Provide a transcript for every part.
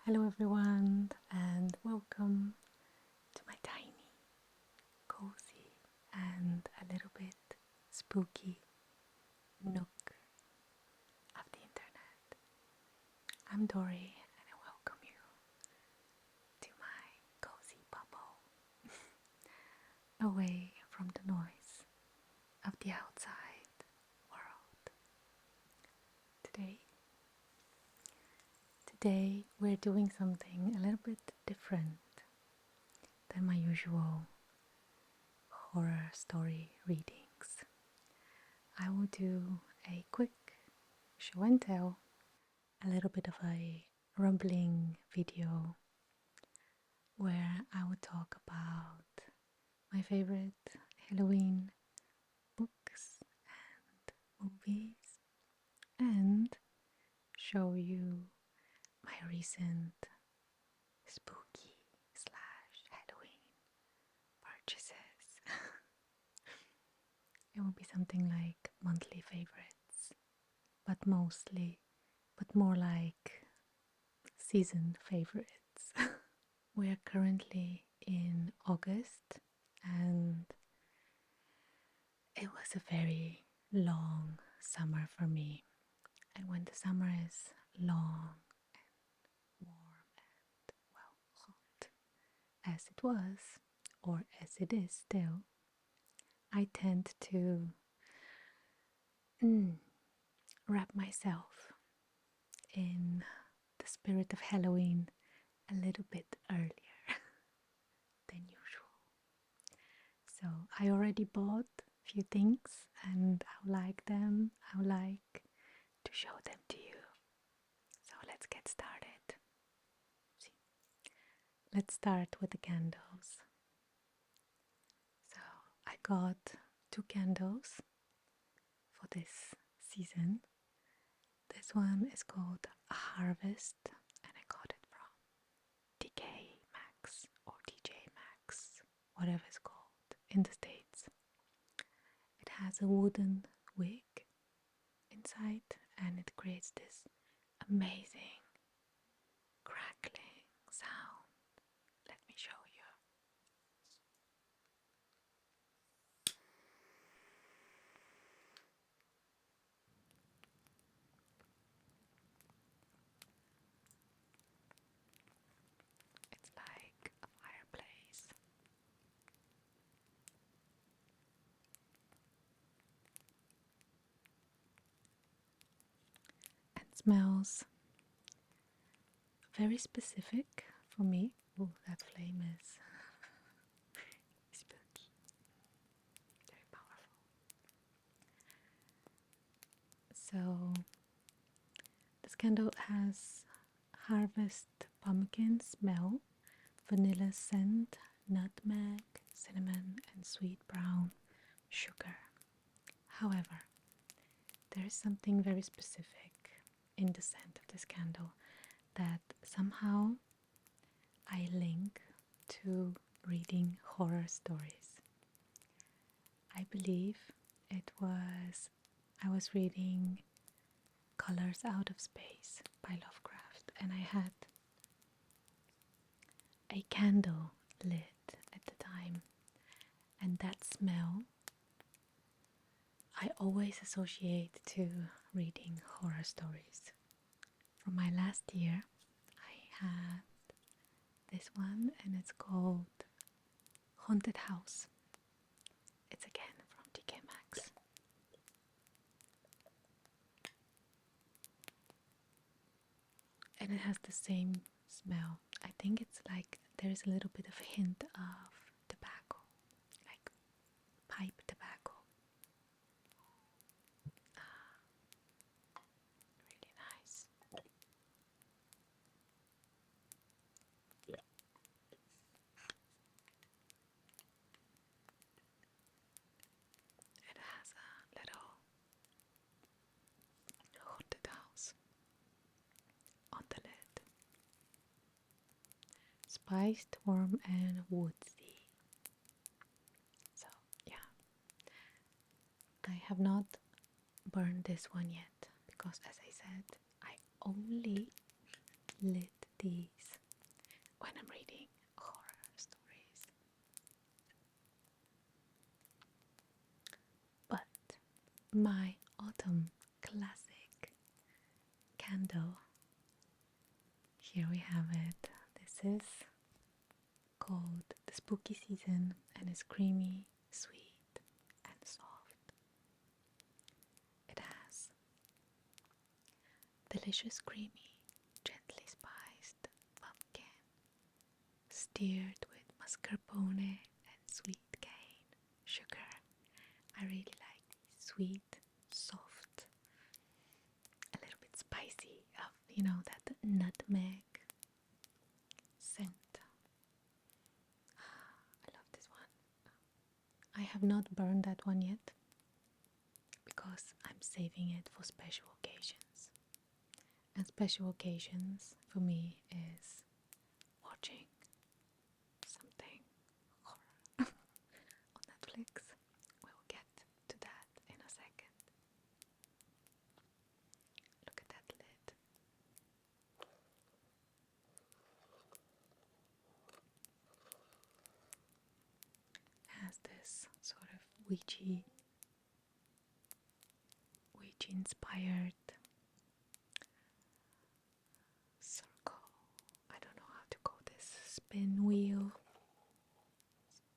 Hello everyone and welcome to my tiny, cozy and a little bit spooky nook of the internet. I'm Dory and I welcome you to my cozy bubble away from the noise of the outside world. Today we're doing something a little bit different than my usual horror story readings. I will do a quick show and tell, a little bit of a rumbling video where I will talk about my favorite Halloween books and movies and show you my recent spooky slash Halloween purchases. It will be something like monthly favorites, but more like season favorites. We are currently in August and it was a very long summer for me. And when the summer is long and warm and hot as it was, or as it is still, I tend to wrap myself in the spirit of Halloween a little bit earlier than usual. So I already bought a few things and I like them. I would like to show them to you. So let's get started. Let's start with the candles. So I got 2 candles for this season. This one is called Harvest and I got it from DK Max or DJ Max, whatever it's called in the States. It has a wooden wick inside and it creates this amazing crackling sound. Let me show you. It's like a fireplace. And smells very specific for me. Oh, that flame is spooky, very powerful. So this candle has harvest pumpkin smell, vanilla scent, nutmeg, cinnamon, and sweet brown sugar. However, there is something very specific in the scent of this candle that somehow I link to reading horror stories. I believe I was reading Colors Out of Space by Lovecraft and I had a candle lit at the time, and that smell I always associate to reading horror stories. From my last year, I had this one and it's called Haunted House. It's again from DK Max. And it has the same smell. I think it's like there's a little bit of a hint of tobacco, like pipe tobacco. Really nice. It has a little haunted house on the lid. Spiced, warm, and woodsy. So, yeah. I have not burned this one yet because, as I said, I only lit these when I'm reading horror stories. But my autumn classic candle, here we have it. This is called the Spooky Season and is creamy, sweet, and soft. It has delicious, creamy, gently spiced pumpkin, stirred with mascarpone and sweet cane sugar. I really like these sweet, soft, a little bit spicy of, that nutmeg scent. I love this one. I have not burned that one yet because I'm saving it for special occasions. And special occasions for me is watching something horror on Netflix. We will get to that in a second. Look at that lid. It has this sort of Ouija inspired circle. I don't know how to call this. Spin wheel.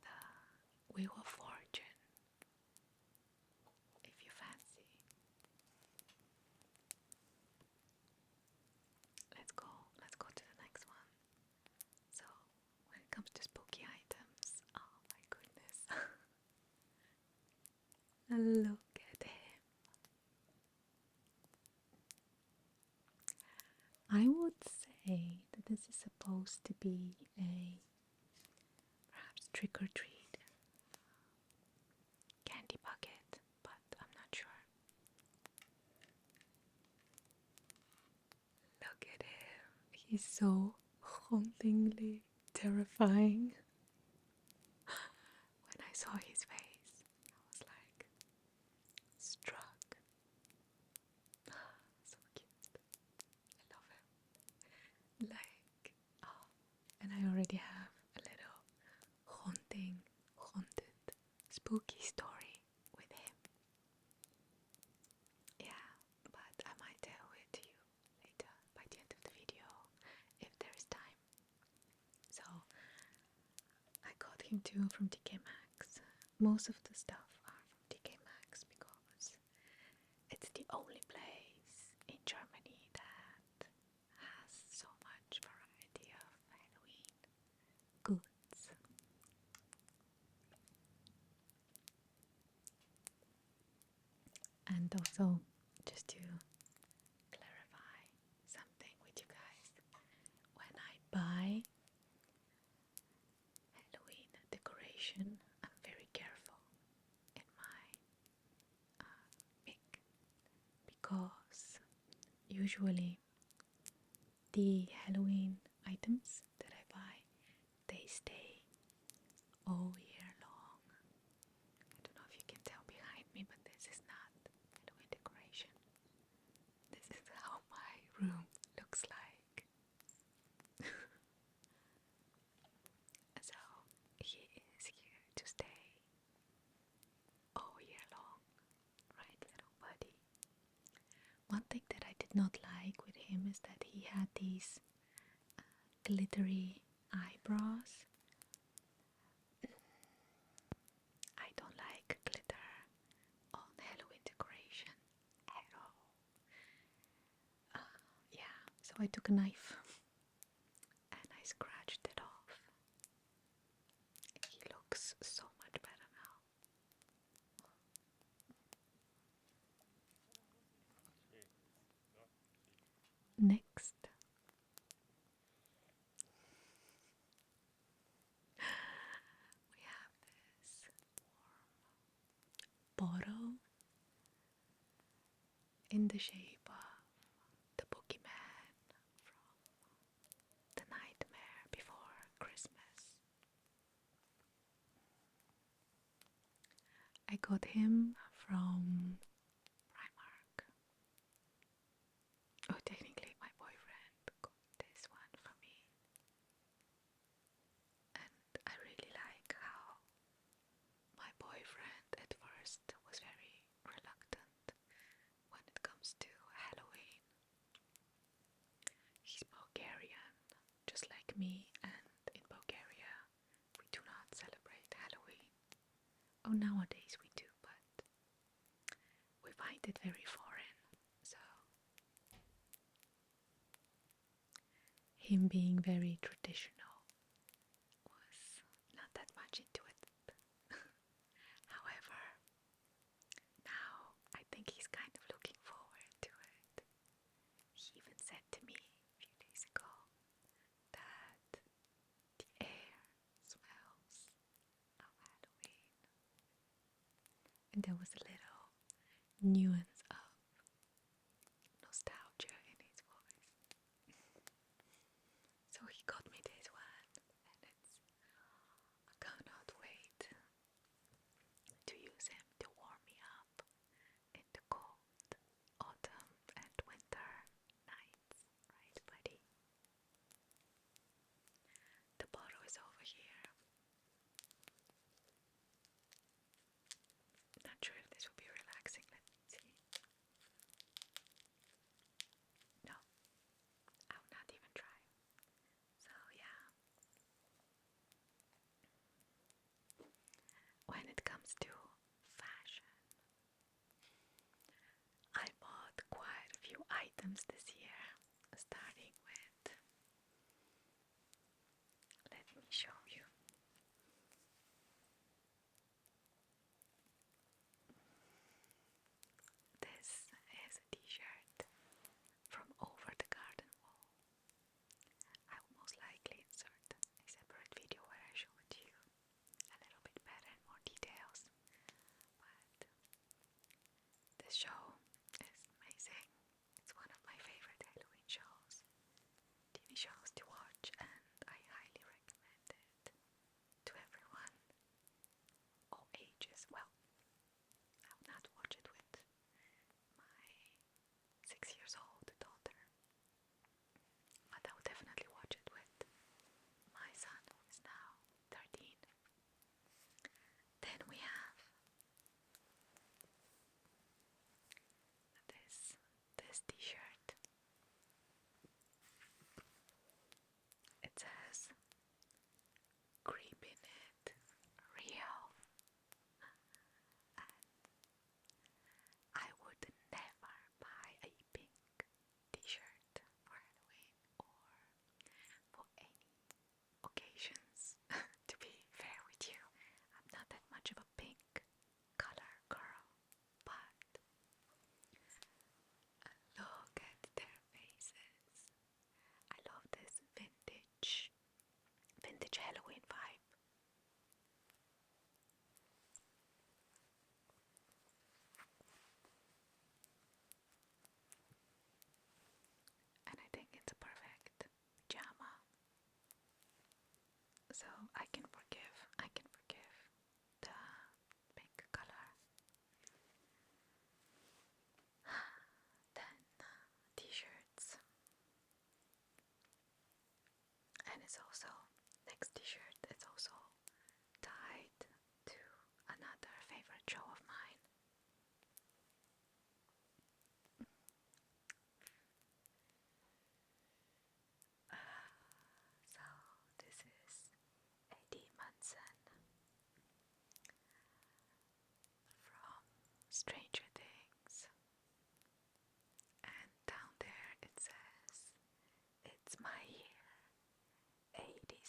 The Wheel of Fortune, if you fancy. Let's go to the next one. So, when it comes to spooky items, oh my goodness. Look at him. I would say that this is supposed to be a perhaps trick or treat candy bucket, but I'm not sure. Look at him. He's so hauntingly terrifying. When I saw his face, I was like struck. So cute. I love him. Like, oh, and I already have a little haunted, spooky story with him. Yeah, but I might tell it to you later by the end of the video if there is time. So I got him too from TK Maxx. Most of the stuff are from TK Maxx because it's the only place in Germany that has so much variety of Halloween goods. And also, just to clarify something with you guys, when I buy Halloween decoration, I'm very careful in my pick because usually the Halloween items that I buy, they stay all year long. I don't know if you can tell behind me, but this is not Halloween decoration. This is how my room looks like. So he is here to stay all year long, right, little buddy? One thing that I did not like with him is that he had these glittery eyebrows. I don't like glitter on Halloween decoration at all. Yeah, so I took a knife and I scratched it off. He looks so much better now. Next, we have this warm bottle in the shape of the boogeyman from The Nightmare Before Christmas. I got him from Primark. Oh, technically my boyfriend got this one for me. felt very foreign. So him being very traditional was not that much into it. However, now I think he's kind of looking forward to it. He even said to me a few days ago that the air smells of Halloween. And there was a little nuance of nostalgia in his voice. So he got me this one, and I cannot wait to use him to warm me up in the cold autumn and winter nights, right, buddy? The bottle is over here. Not sure if this will be relaxing. Let's see. No, I will not even try. So yeah, when it comes to fashion, I bought quite a few items this year, starting with, let me show you. This is a t-shirt from Over the Garden Wall. I will most likely insert a separate video where I show it to you a little bit better and more details. But this show is amazing. It's one of my favorite Halloween shows, TV shows to watch, and I highly recommend it to everyone, all ages. Well, I will not watch it with my 6-year-old daughter, but I will definitely watch it with my son, who is now 13. Then we have this t-shirt. It says creep in it, real. And I would never buy a pink t-shirt for Halloween or for any occasions. To be fair with you, I'm not that much of a pink color girl, but look at their faces. I love this vintage Halloween vibe. And I think it's a perfect pajama. So I can forgive the pink color. Then t-shirts. And it's also, next t-shirt, it's also tied to another favorite show of mine. So this is Eddie Munson from Stranger Things, and down there it says, "It's my year, 87."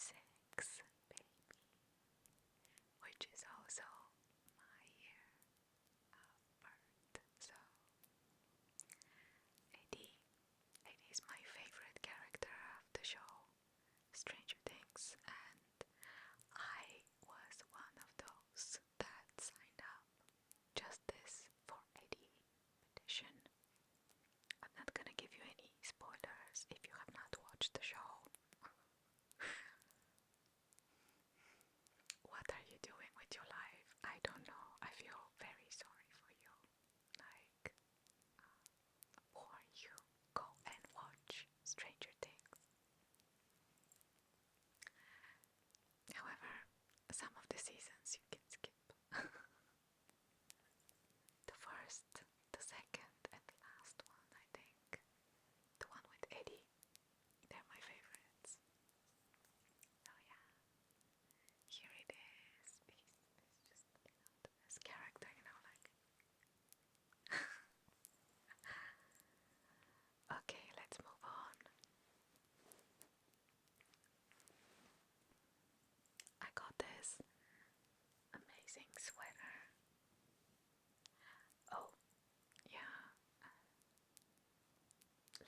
amazing sweater. Oh, yeah.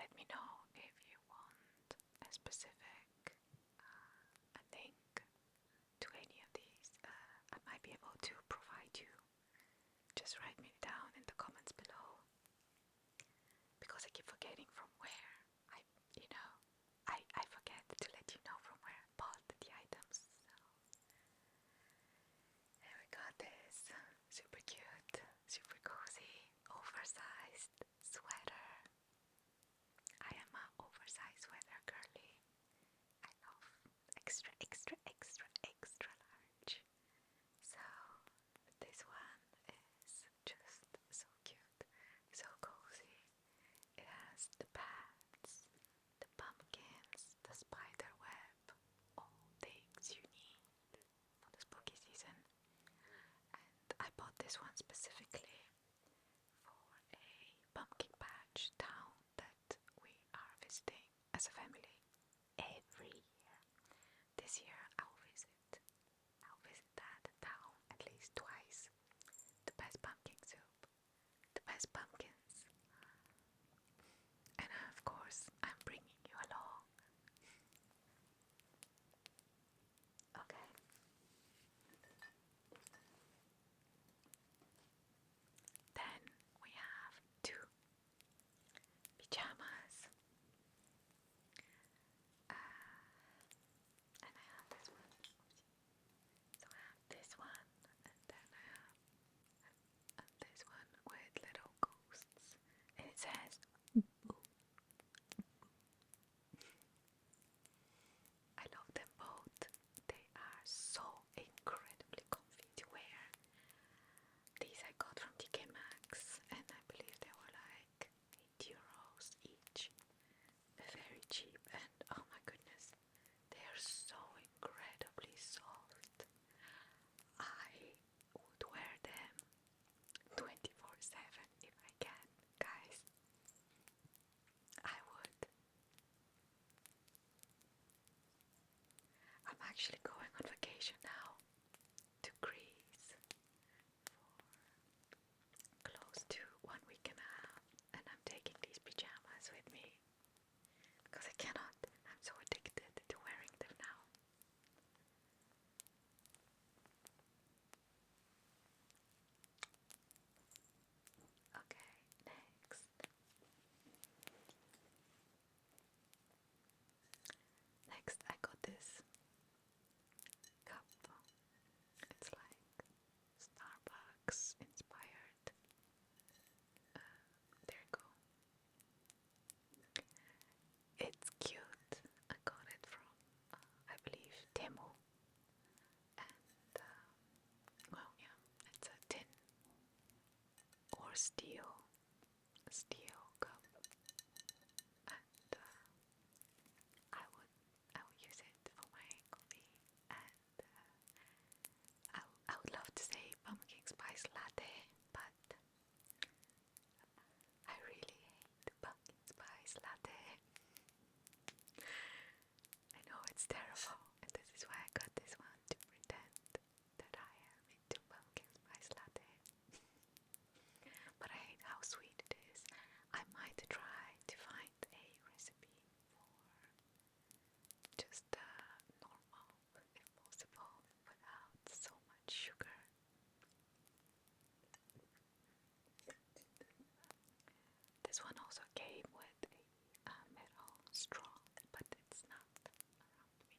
Let me know if you want a specific link to any of these. I might be able to provide you. Just write me down in the comments below, because I keep forgetting from where I forget to let you know from where I bought the items. So here we got this super cute, super cozy, oversized sweater. I am an oversized sweater girly. I love extra, extra, extra, extra large. So this one is just so cute, so cozy. It has the pads, the pumpkins, the spider web, all things you need for the spooky season. And I bought this one specifically for a pumpkin patch town that we are visiting as a family every year. This year I'll visit that town at least twice. The best pumpkin soup, the best pumpkins, and of course I'm bringing you along. Okay. Then we have two pajamas. And I have this one. So I have this one, and then I have this one with little ghosts. And it says boo. I love them both. They are so incredibly comfy to wear. These I got from TK Maxx, and I believe they were like €8 each. Very cheap, and oh my goodness, they are so incredibly soft. I would wear them 24/7 if I can, guys. I would. I'm actually going on vacation now to Greece for close to 1 week and a half, and I'm taking these pajamas with me because I cannot. I'm so addicted to wearing them now. Okay, next. Next, I got this cup. It's like Starbucks inspired. There you go. It's cute. I got it from, I believe, Temu. And, well, yeah, it's a tin or steel cup. And I would use it for my coffee. And I would love to say pumpkin spice latte, but I really hate pumpkin spice latte. I know it's terrible, and this is why I got this one, to pretend that I am into pumpkin spice latte. But I hate how sweet it is. I might try to find a recipe for just normal, if possible, without so much sugar. This one also came with a metal straw, but it's not around me.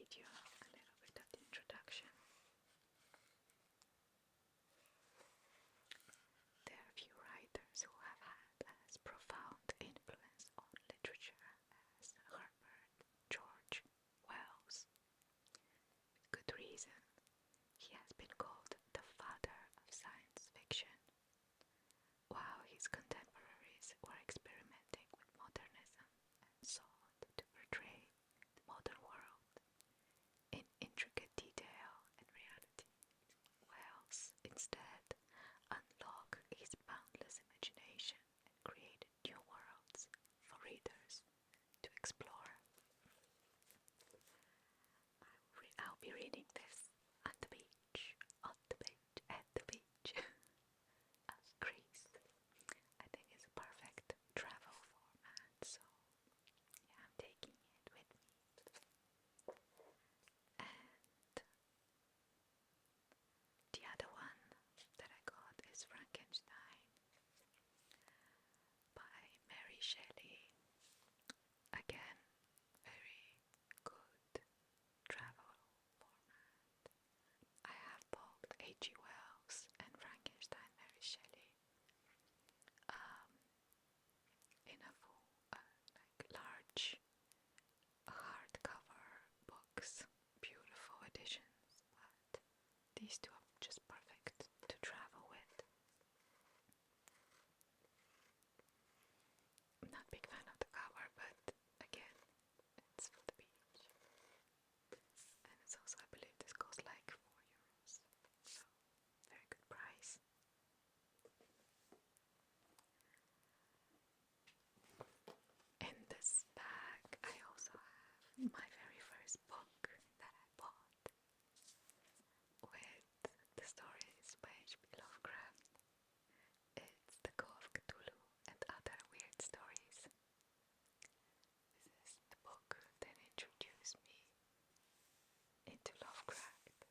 read you a little bit of the introduction. There are few writers who have had as profound influence on literature as Herbert George Wells. With good reason, he has been called the father of science fiction. While his contemporaries were experimenting with modernism and sought to portray the modern world in intricate detail and reality, Wells instead unlocked his boundless imagination and created new worlds for readers to explore. I'll be reading this on the beach, at the beach of Greece. I think it's a perfect travel format, so yeah, I'm taking it with me. And the other one that I got is Frankenstein by Mary Shelley. Again, very good travel format. I have both H.G. Wells and Frankenstein Mary Shelley in a full, like large hardcover books, beautiful editions, but these two are just perfect to travel with. I'm not a big fan of the cover, but again, it's for the beach. And it's also, I believe this costs like €4, so very good price. In this bag, I also have my very first book that I bought with the stories by H.P. Lovecraft. It's The Call of Cthulhu and Other Weird Stories. This is the book that introduced me into Lovecraft,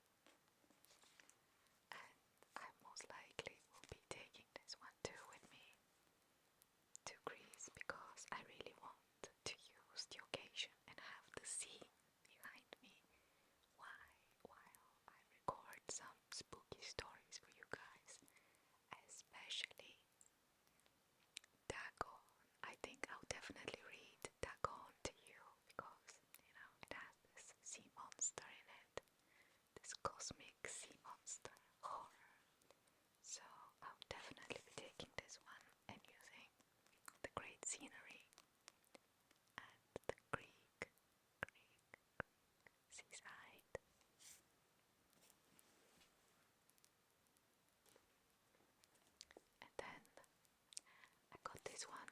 and I most likely will be taking this one too with me to Greece because I really want to use the occasion and have the scene behind me while I record some spooky stories for you guys, especially Decor. I think I'll definitely read Decor to you because, you know, it has this sea monster in it, this cosmic sea monster horror. So I'll definitely be taking this one and using the great scenery and the Greek seaside. And then I got this one.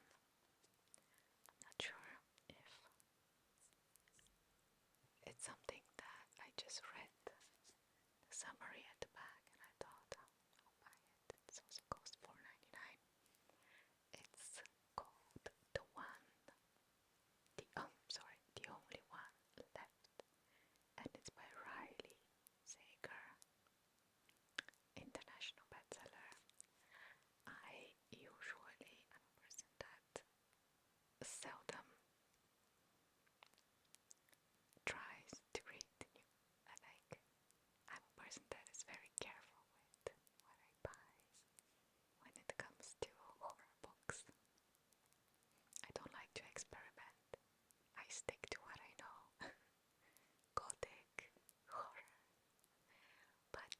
I'm not sure if it's something that I just read the summary at the back and I thought I'll buy it. It's also cost $4.99. It's called The Only One Left, and it's by Riley Sager, international bestseller. I usually am a person that seldom tries to read new. I'm a person that is very careful with what I buy when it comes to horror books. I don't like to experiment. I stick to what I know. Gothic horror. But